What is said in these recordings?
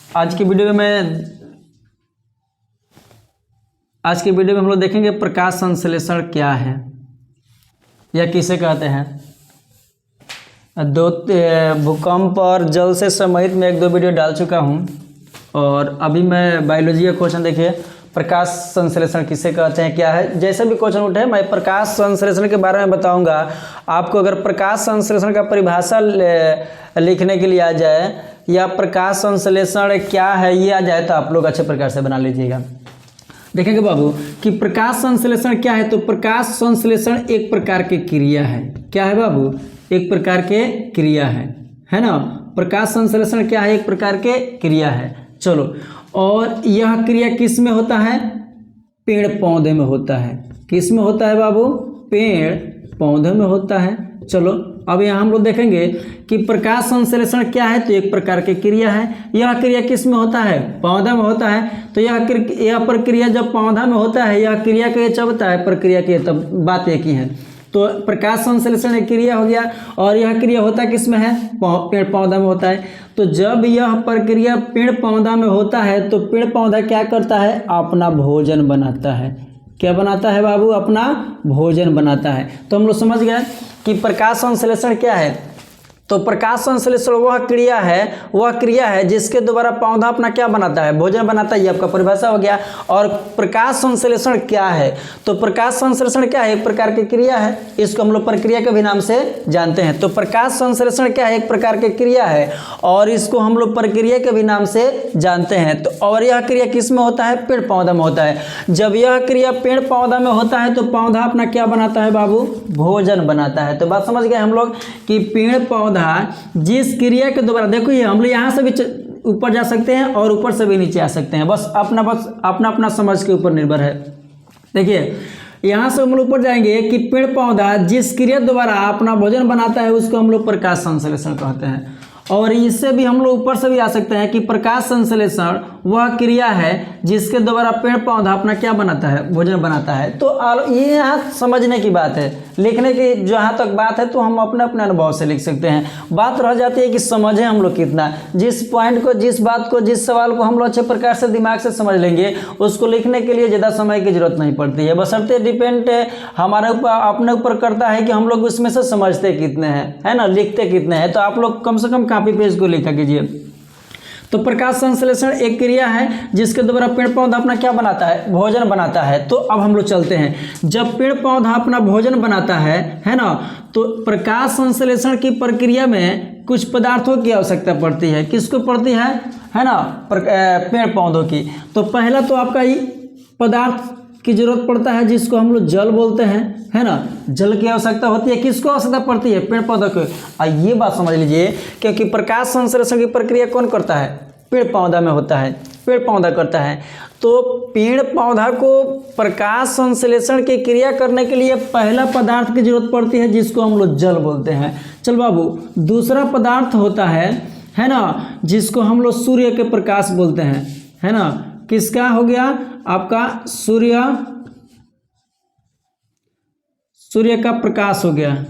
आज की वीडियो में हम लोग देखेंगे प्रकाश संश्लेषण क्या है या किसे कहते हैं। भूकंप और जल से संबंधित मैं 1-2 वीडियो डाल चुका हूं और अभी मैं बायोलॉजी का क्वेश्चन देखिए, प्रकाश संश्लेषण किसे कहते हैं क्या है। जैसे भी क्वेश्चन उठे मैं प्रकाश संश्लेषण के बारे में बताऊंगा आपको। अगर प्रकाश संश्लेषण का परिभाषा लिखने के लिए आ जाए या प्रकाश संश्लेषण क्या है ये आ जाए तो आप लोग अच्छे प्रकार से बना लीजिएगा। देखेंगे बाबू कि प्रकाश संश्लेषण क्या है, तो प्रकाश संश्लेषण एक प्रकार की क्रिया है। क्या है बाबू? एक प्रकार के क्रिया है ना। प्रकाश संश्लेषण क्या है? एक प्रकार के क्रिया है। चलो, और यह क्रिया किस में होता है? पेड़ पौधे में होता है। किस में होता है बाबू? पेड़ पौधे में होता है। चलो अब यहाँ हम लोग देखेंगे कि प्रकाश संश्लेषण क्या है, तो एक प्रकार की क्रिया है। यह क्रिया किस में होता है? पौधा में होता है। तो यह प्रक्रिया जब पौधा में होता है, यह क्रिया के चलता है, प्रक्रिया की तब बात एक ही है। तो प्रकाश संश्लेषण एक क्रिया हो गया और यह क्रिया होता किस में है? पेड़ पौधा में होता है। तो जब यह प्रक्रिया पेड़ पौधा में होता है तो पेड़ पौधा क्या करता है? अपना भोजन बनाता है। क्या बनाता है बाबू? अपना भोजन बनाता है। तो हम लोग समझ गए कि प्रकाश संश्लेषण क्या है। तो प्रकाश संश्लेषण वह क्रिया है जिसके द्वारा पौधा अपना क्या बनाता है? भोजन बनाता है। ये आपका परिभाषा हो गया। और प्रकाश संश्लेषण क्या है? तो प्रकाश संश्लेषण क्या है? एक प्रकार की क्रिया है। इसको हम लोग प्रक्रिया के भी नाम से जानते हैं। तो प्रकाश संश्लेषण क्या है? एक प्रकार की क्रिया है और इसको हम लोग प्रक्रिया के भी नाम से जानते हैं। तो और यह क्रिया किस में होता है? पेड़ पौधा में होता है। जब यह क्रिया पेड़ पौधा में होता है तो पौधा अपना क्या बनाता है बाबू? भोजन बनाता है। तो बात समझ गए हम लोग कि पेड़ पौधा जिस क्रिया के द्वारा, देखो ये हम लोग यहाँ से भी ऊपर जा सकते हैं और ऊपर से भी नीचे आ सकते हैं। बस अपना समझ के ऊपर निर्भर है। देखिए यहाँ से हम लोग ऊपर जाएंगे कि पेड़ पौधा जिस क्रिया द्वारा अपना भोजन बनाता है उसको हम लोग प्रकाश संश्लेषण कहते हैं। और इससे भी हम लोग ऊपर से भी आ सकते हैं कि प्रकाश संश्लेषण वह क्रिया है जिसके द्वारा पेड़ पौधा अपना क्या बनाता है? भोजन बनाता है। तो ये यहाँ समझने की बात है, लिखने की जहाँ तक बात है तो हम अपने अपने अनुभव से लिख सकते हैं। बात रह जाती है कि समझें हम लोग कितना। जिस पॉइंट को, जिस बात को, जिस सवाल को हम लोग अच्छे प्रकार से दिमाग से समझ लेंगे उसको लिखने के लिए ज़्यादा समय की जरूरत नहीं पड़ती है। बशर्ते डिपेंड हमारे ऊपर, अपने ऊपर करता है कि हम लोग उसमें से समझते कितने हैं, है ना, लिखते कितने हैं। तो आप लोग कम से कम कॉपी पेज को लिखा कीजिए। तो प्रकाश संश्लेषण एक क्रिया है जिसके द्वारा पेड़ पौधा अपना क्या बनाता है? भोजन बनाता है। तो अब हम लोग चलते हैं। जब पेड़ पौधा अपना भोजन बनाता है ना, तो प्रकाश संश्लेषण की प्रक्रिया में कुछ पदार्थों की आवश्यकता पड़ती है। किसको पड़ती है ना? पेड़ पौधों की। तो पहला तो आपका ये पदार्थ की जरूरत पड़ता है जिसको हम लोग जल बोलते हैं, है ना। जल की आवश्यकता होती है। किसको आवश्यकता पड़ती है? पेड़ पौधों को। ये बात समझ लीजिए, क्योंकि प्रकाश संश्लेषण की प्रक्रिया कौन करता है? पेड़ पौधा में होता है, पेड़ पौधा करता है। तो पेड़ पौधा को प्रकाश संश्लेषण की क्रिया करने के लिए पहला पदार्थ की जरूरत पड़ती है जिसको हम लोग जल बोलते हैं। चल बाबू, दूसरा पदार्थ होता है ना, जिसको हम लोग सूर्य के प्रकाश बोलते हैं, है ना। किसका हो गया? आपका सूर्य का प्रकाश हो गया।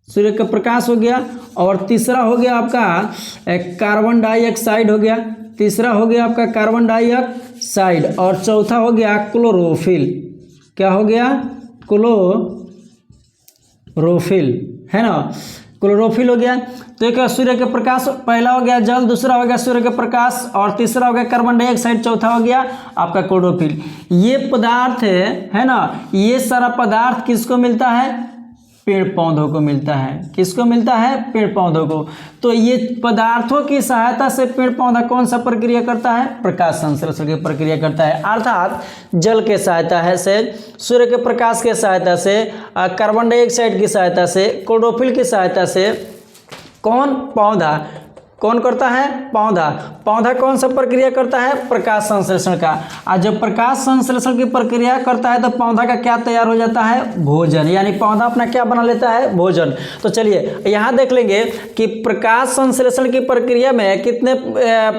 सूर्य का प्रकाश हो गया। और तीसरा हो गया आपका कार्बन डाइऑक्साइड हो गया। तीसरा हो गया आपका कार्बन डाइऑक्साइड। और चौथा हो गया क्लोरोफिल। क्या हो गया? क्लोरोफिल, है ना। क्लोरोफिल हो गया। तो एक सूर्य के प्रकाश, पहला हो गया जल, दूसरा हो गया सूर्य के प्रकाश और तीसरा हो गया कार्बन डाइऑक्साइड, चौथा हो गया आपका क्लोरोफिल। ये पदार्थ है ना, ये सारा पदार्थ किसको मिलता है? पेड़ पौधों को मिलता है। किसको मिलता है? पेड़ पौधों को। तो ये पदार्थों की सहायता से पेड़ पौधा कौन सा प्रक्रिया करता है? प्रकाश संश्लेषण की प्रक्रिया करता है। अर्थात जल के सहायता है से, सूर्य के प्रकाश के सहायता से, कार्बन डाइऑक्साइड की सहायता से, क्लोरोफिल की सहायता से कौन? पौधा कौन करता है? पौधा। पौधा कौन सा प्रक्रिया करता है? प्रकाश संश्लेषण का। और जब प्रकाश संश्लेषण की प्रक्रिया करता है तो पौधा का क्या तैयार हो जाता है? भोजन। यानी पौधा अपना क्या बना लेता है? भोजन। तो चलिए यहाँ देख लेंगे कि प्रकाश संश्लेषण की प्रक्रिया में कितने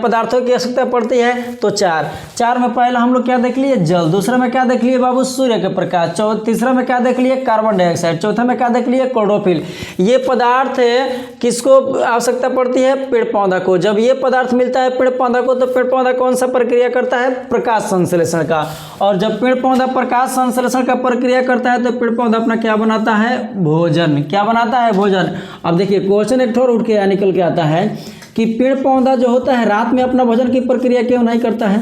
पदार्थों की आवश्यकता पड़ती है? तो चार में पहला हम लोग क्या देख लिए? जल। दूसरा में क्या देख लिए बाबू? सूर्य के प्रकाश। तीसरा में क्या देख लिए? Carbon dioxide. चौथा में क्या देख लिए? क्लोरोफिल। ये पदार्थ किसको आवश्यकता पड़ती है? पेड़ पौधा को। जब ये पदार्थ मिलता है पेड़ पौधा को तो पेड़ पौधा कौन सा प्रक्रिया करता है? प्रकाश संश्लेषण का। और जब पेड़ पौधा प्रकाश संश्लेषण का प्रक्रिया करता है तो पेड़ पौधा अपना क्या बनाता है? भोजन। क्या बनाता है? भोजन। अब देखिए क्वेश्चन एक ठोर उठ के निकल के आता है कि पेड़ पौधा जो होता है रात में अपना भोजन की प्रक्रिया क्यों नहीं करता है?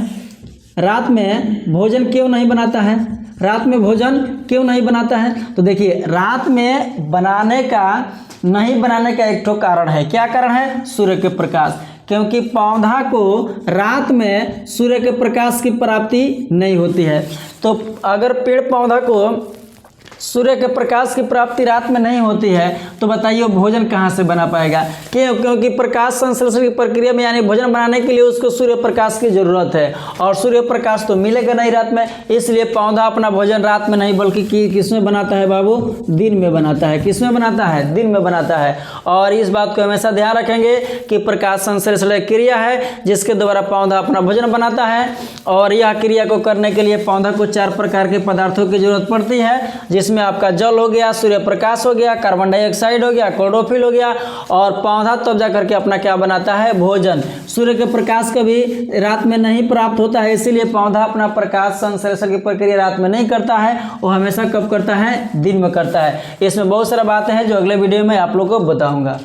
रात में भोजन क्यों नहीं बनाता है? रात में भोजन क्यों नहीं बनाता है? तो देखिए रात में नहीं बनाने का एक ठो कारण है। क्या कारण है? सूर्य के प्रकाश। क्योंकि पौधा को रात में सूर्य के प्रकाश की प्राप्ति नहीं होती है। तो अगर पेड़ पौधा को सूर्य के प्रकाश की प्राप्ति रात में नहीं होती है तो बताइए भोजन कहाँ से बना पाएगा? क्योंकि प्रकाश संश्लेषण की प्रक्रिया में यानी भोजन बनाने के लिए उसको सूर्य प्रकाश की जरूरत है और सूर्य प्रकाश तो मिलेगा नहीं रात में, इसलिए पौधा अपना भोजन रात में नहीं बल्कि किसमें बनाता है बाबू? दिन में बनाता है। किसमें बनाता है? दिन में बनाता है। और इस बात को हमेशा ध्यान रखेंगे कि प्रकाश संश्लेषण एक क्रिया है जिसके द्वारा पौधा अपना भोजन बनाता है और यह क्रिया को करने के लिए पौधा को 4 प्रकार के पदार्थों की जरूरत पड़ती है, जिसमें आपका जल हो गया, सूर्य प्रकाश हो गया, कार्बन डाइऑक्साइड हो गया, क्लोरोफिल हो गया और पौधा तब जा करके अपना क्या बनाता है? भोजन। सूर्य के प्रकाश कभी रात में नहीं प्राप्त होता है, इसीलिए पौधा अपना प्रकाश संश्लेषण की प्रक्रिया रात में नहीं करता है, वो हमेशा कब करता है? दिन में करता है। इसमें बहुत सारा बातें हैं जो अगले वीडियो में आप लोग को बताऊंगा।